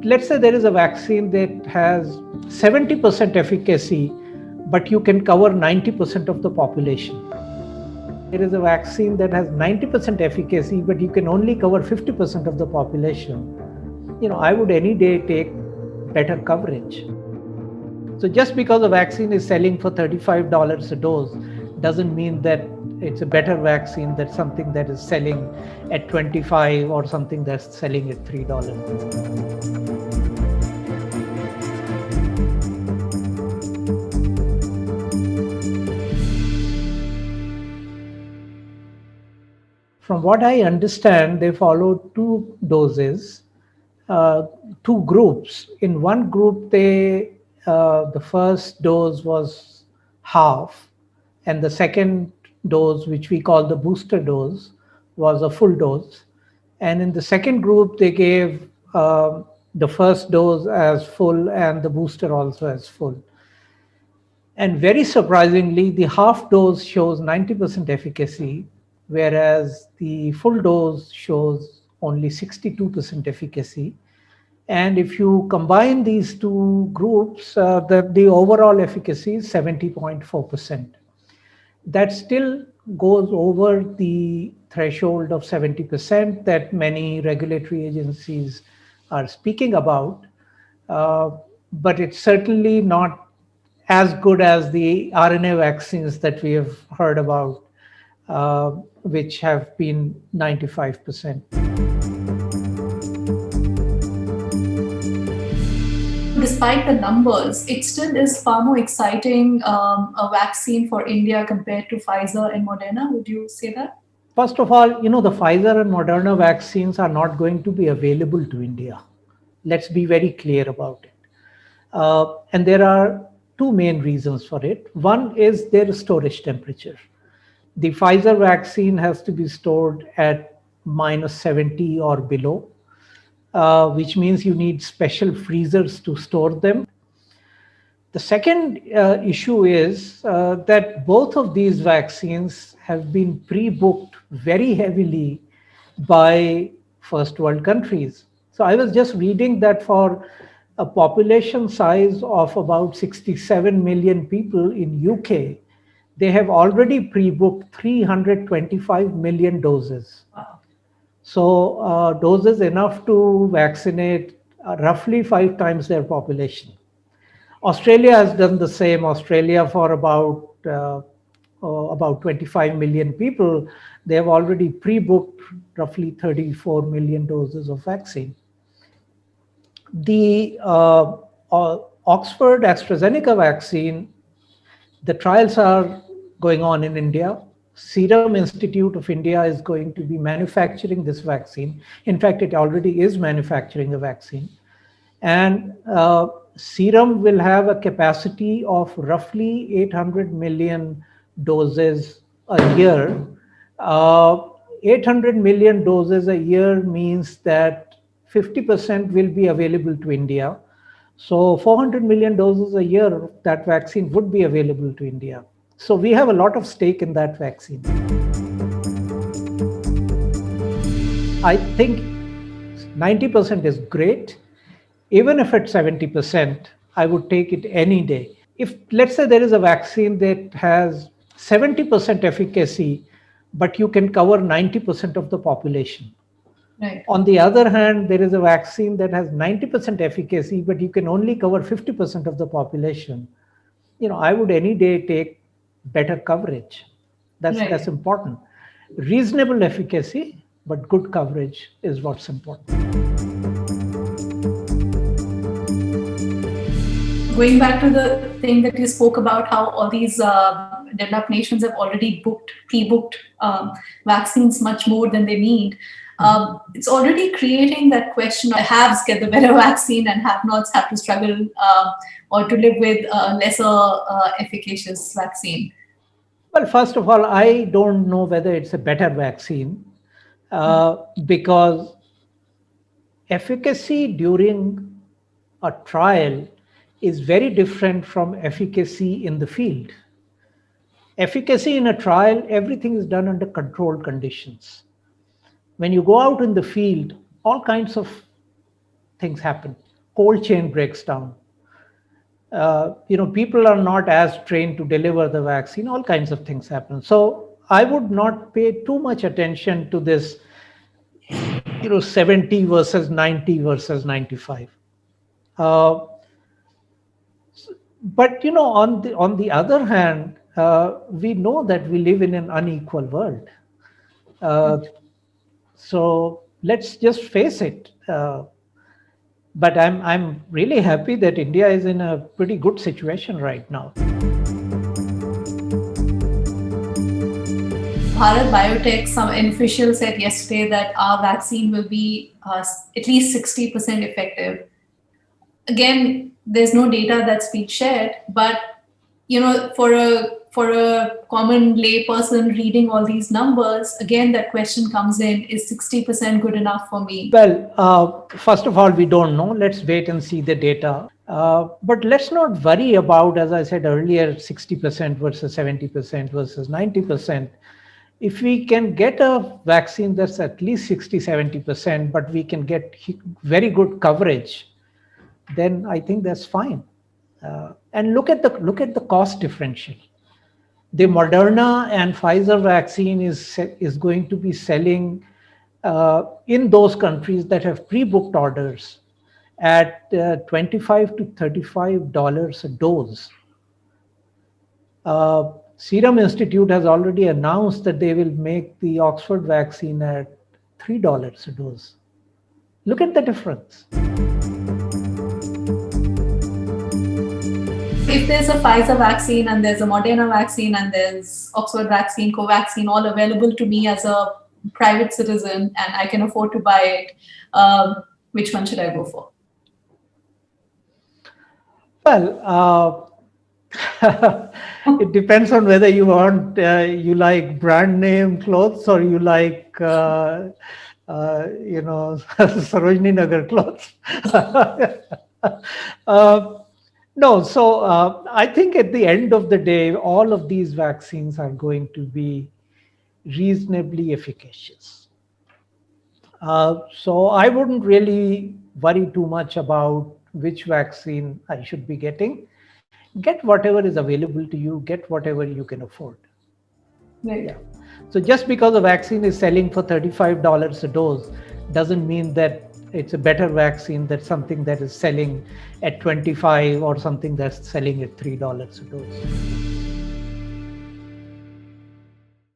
let's say there is a vaccine that has 70% efficacy, but you can cover 90% of the population. There is a vaccine that has 90% efficacy, but you can only cover 50% of the population. I would any day take better coverage. So just because a vaccine is selling for $35 a dose doesn't mean that it's a better vaccine than something that is selling at $25 or something that's selling at $3. From what I understand, they follow two doses, two groups. In one group, the first dose was half, and the second dose, which we call the booster dose, was a full dose. And in the second group, they gave the first dose as full and the booster also as full. And very surprisingly, the half dose shows 90% efficacy, whereas the full dose shows only 62% efficacy. And if you combine these two groups, the overall efficacy is 70.4%. That still goes over the threshold of 70% that many regulatory agencies are speaking about. But it's certainly not as good as the RNA vaccines that we have heard about, which have been 95%. Despite the numbers, it still is far more exciting a vaccine for India compared to Pfizer and Moderna. Would you say that? First of all, the Pfizer and Moderna vaccines are not going to be available to India. Let's be very clear about it. And there are two main reasons for it. One is their storage temperature. The Pfizer vaccine has to be stored at -70 or below, which means you need special freezers to store them. The second issue is that both of these vaccines have been pre-booked very heavily by first world countries. So I was just reading that for a population size of about 67 million people in UK, they have already pre-booked 325 million doses. Wow. So doses enough to vaccinate roughly 5 times their population. Australia has done the same. Australia, for about 25 million people, they have already pre-booked roughly 34 million doses of vaccine. The Oxford AstraZeneca vaccine, the trials are going on in India. Serum Institute of India is going to be manufacturing this vaccine. In fact, it already is manufacturing a vaccine. And Serum will have a capacity of roughly 800 million doses a year. 800 million doses a year means that 50% will be available to India. So 400 million doses a year, that vaccine would be available to India. So we have a lot of stake in that vaccine. I think 90% is great. Even if it's 70%, I would take it any day. If, let's say, there is a vaccine that has 70% efficacy, but you can cover 90% of the population. Right. On the other hand, there is a vaccine that has 90% efficacy, but you can only cover 50% of the population. I would any day take better coverage. That's important. Reasonable efficacy, but good coverage is what's important. Going back to the thing that you spoke about, how all these developed nations have already pre-booked vaccines much more than they need. It's already creating that question of haves get the better vaccine and have-nots have to struggle or to live with a lesser efficacious vaccine. Well, first of all, I don't know whether it's a better vaccine because efficacy during a trial is very different from efficacy in the field. Efficacy in a trial, everything is done under controlled conditions. When you go out in the field, all kinds of things happen. cold chain breaks down. People are not as trained to deliver the vaccine. All kinds of things happen. So I would not pay too much attention to this, 70 versus 90 versus 95. Uh, but on the other hand, we know that we live in an unequal world. So let's just face it. But I'm really happy that India is in a pretty good situation right now. Bharat Biotech, some official said yesterday that our vaccine will be at least 60% effective. Again, there's no data that's been shared, but for a common lay person reading all these numbers, again, that question comes in: is 60% good enough for me? Well, first of all, we don't know. Let's wait and see the data. But let's not worry about, as I said earlier, 60% versus 70% versus 90%. If we can get a vaccine that's at least 60, 70%, but we can get very good coverage, then I think that's fine. And look at the cost differential. The Moderna and Pfizer vaccine is going to be selling in those countries that have pre-booked orders at $25 to $35 a dose. Serum Institute has already announced that they will make the Oxford vaccine at $3 a dose. Look at the difference. If there's a Pfizer vaccine and there's a Moderna vaccine and there's Oxford vaccine, Covaxin, all available to me as a private citizen and I can afford to buy it, which one should I go for? Well, it depends on whether you like brand name clothes or you like Sarojini Nagar clothes. No, so I think at the end of the day, all of these vaccines are going to be reasonably efficacious. So I wouldn't really worry too much about which vaccine I should be getting. Get whatever is available to you, get whatever you can afford. Right. Yeah. So just because a vaccine is selling for $35 a dose doesn't mean that it's a better vaccine than something that is selling at $25 or something that's selling at $3 a dose.